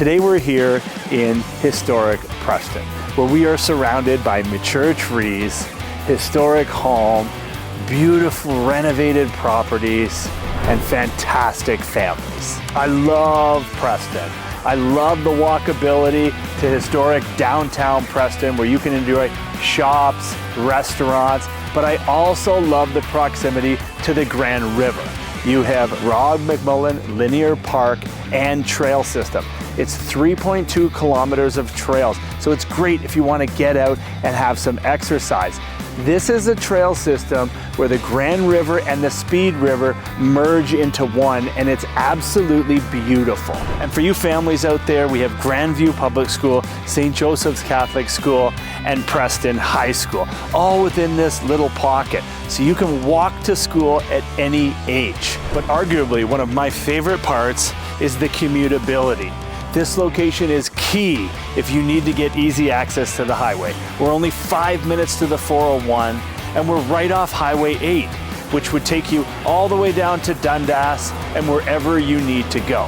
Today we're here in historic Preston, where we are surrounded by mature trees, historic home, beautiful renovated properties, and fantastic families. I love Preston. I love the walkability to historic downtown Preston, where you can enjoy shops, restaurants, but I also love the proximity to the Grand River. You have Rod McMullen Linear Park and Trail System. It's 3.2 kilometers of trails, so it's great if you want to get out and have some exercise. This is a trail system where the Grand River and the Speed River merge into one, and it's absolutely beautiful. And for you families out there, we have Grandview Public School, St. Joseph's Catholic School, and Preston High School, all within this little pocket. So you can walk to school at any age. But arguably, one of my favorite parts is the commutability. This location is key if you need to get easy access to the highway. We're only 5 minutes to the 401, and we're right off Highway 8, which would take you all the way down to Dundas and wherever you need to go.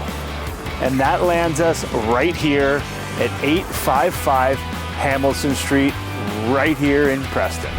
And that lands us right here at 855 Hamilton Street, right here in Preston.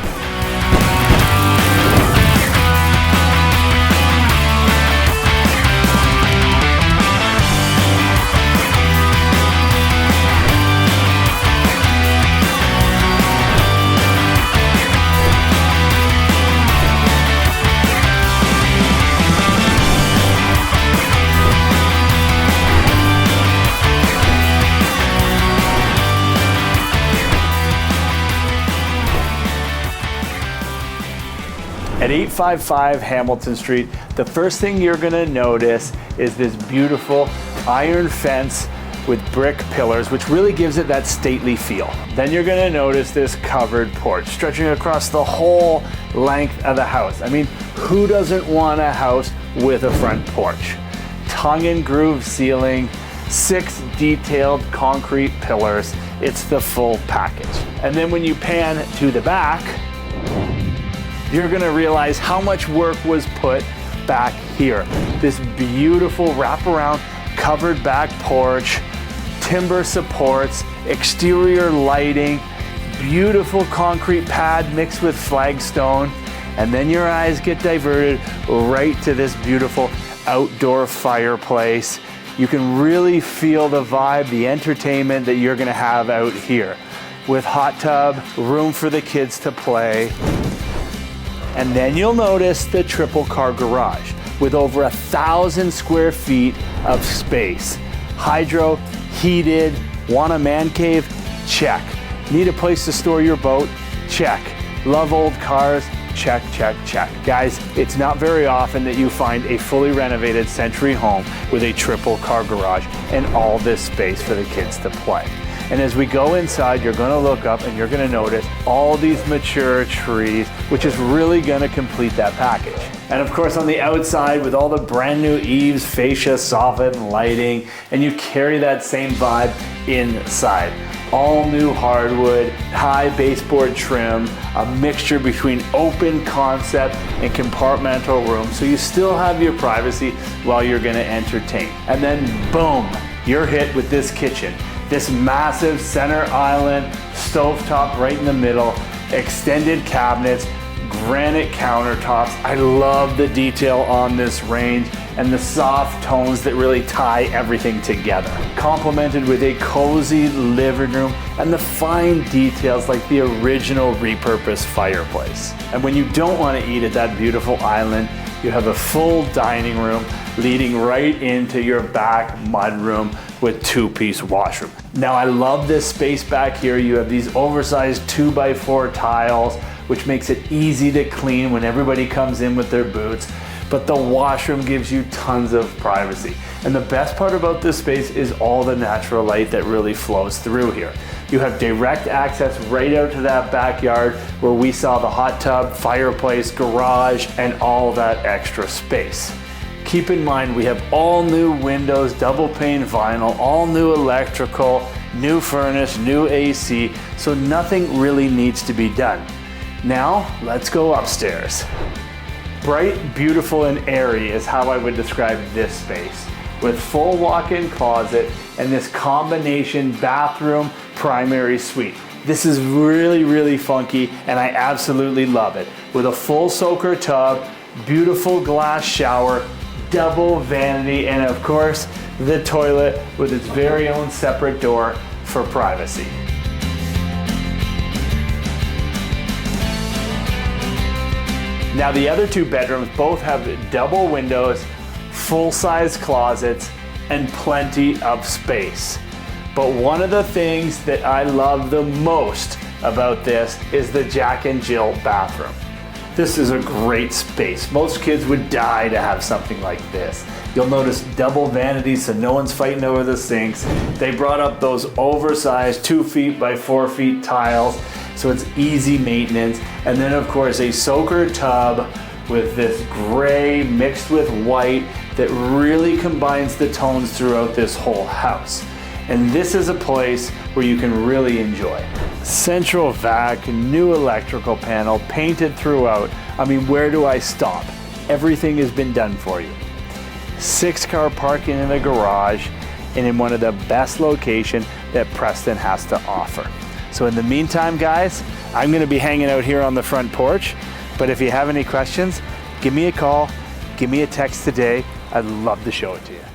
At 855 Hamilton Street, the first thing you're gonna notice is this beautiful iron fence with brick pillars, which really gives it that stately feel. Then you're gonna notice this covered porch stretching across the whole length of the house. I mean, who doesn't want a house with a front porch? Tongue and groove ceiling, 6 detailed concrete pillars. It's the full package. And then when you pan to the back, you're gonna realize how much work was put back here. This beautiful wraparound covered back porch, timber supports, exterior lighting, beautiful concrete pad mixed with flagstone, and then your eyes get diverted right to this beautiful outdoor fireplace. You can really feel the vibe, the entertainment that you're gonna have out here, with hot tub, room for the kids to play. And then you'll notice the triple car garage with over 1,000 square feet of space. Hydro, heated, want a man cave? Check. Need a place to store your boat? Check. Love old cars? Check, check, check. Guys, it's not very often that you find a fully renovated Century home with a triple car garage and all this space for the kids to play. And as we go inside, you're gonna look up and you're gonna notice all these mature trees, which is really gonna complete that package. And of course, on the outside, with all the brand new eaves, fascia, soffit, and lighting, and you carry that same vibe inside. All new hardwood, high baseboard trim, a mixture between open concept and compartmental room, so you still have your privacy while you're gonna entertain. And then boom, you're hit with this kitchen. This massive center island, stovetop right in the middle, extended cabinets, granite countertops. I love the detail on this range and the soft tones that really tie everything together. Complemented with a cozy living room and the fine details like the original repurposed fireplace. And when you don't want to eat at that beautiful island, you have a full dining room leading right into your back mudroom with 2-piece washroom. Now I love this space back here. You have these oversized 2x4 tiles, which makes it easy to clean when everybody comes in with their boots. But the washroom gives you tons of privacy. And the best part about this space is all the natural light that really flows through here. You have direct access right out to that backyard where we saw the hot tub, fireplace, garage, and all that extra space. Keep in mind, we have all new windows, double pane vinyl, all new electrical, new furnace, new AC, so nothing really needs to be done. Now, let's go upstairs. Bright, beautiful, and airy is how I would describe this space. with full walk-in closet and this combination bathroom primary suite. This is really, really funky, and I absolutely love it. With a full soaker tub, beautiful glass shower, double vanity, and of course, the toilet with its very own separate door for privacy. Now the other two bedrooms both have double windows, full-size closets, and plenty of space. But one of the things that I love the most about this is the Jack and Jill bathroom. This is a great space. Most kids would die to have something like this. You'll notice double vanities so no one's fighting over the sinks. They brought up those oversized 2 feet by 4 feet tiles, so it's easy maintenance. And then of course a soaker tub with this gray mixed with white that really combines the tones throughout this whole house. And this is a place where you can really enjoy. Central vac, new electrical panel, painted throughout. I mean, where do I stop? Everything has been done for you. 6-car parking in the garage and in one of the best locations that Preston has to offer. So in the meantime, guys, I'm gonna be hanging out here on the front porch, but if you have any questions, give me a call, give me a text today. I'd love to show it to you.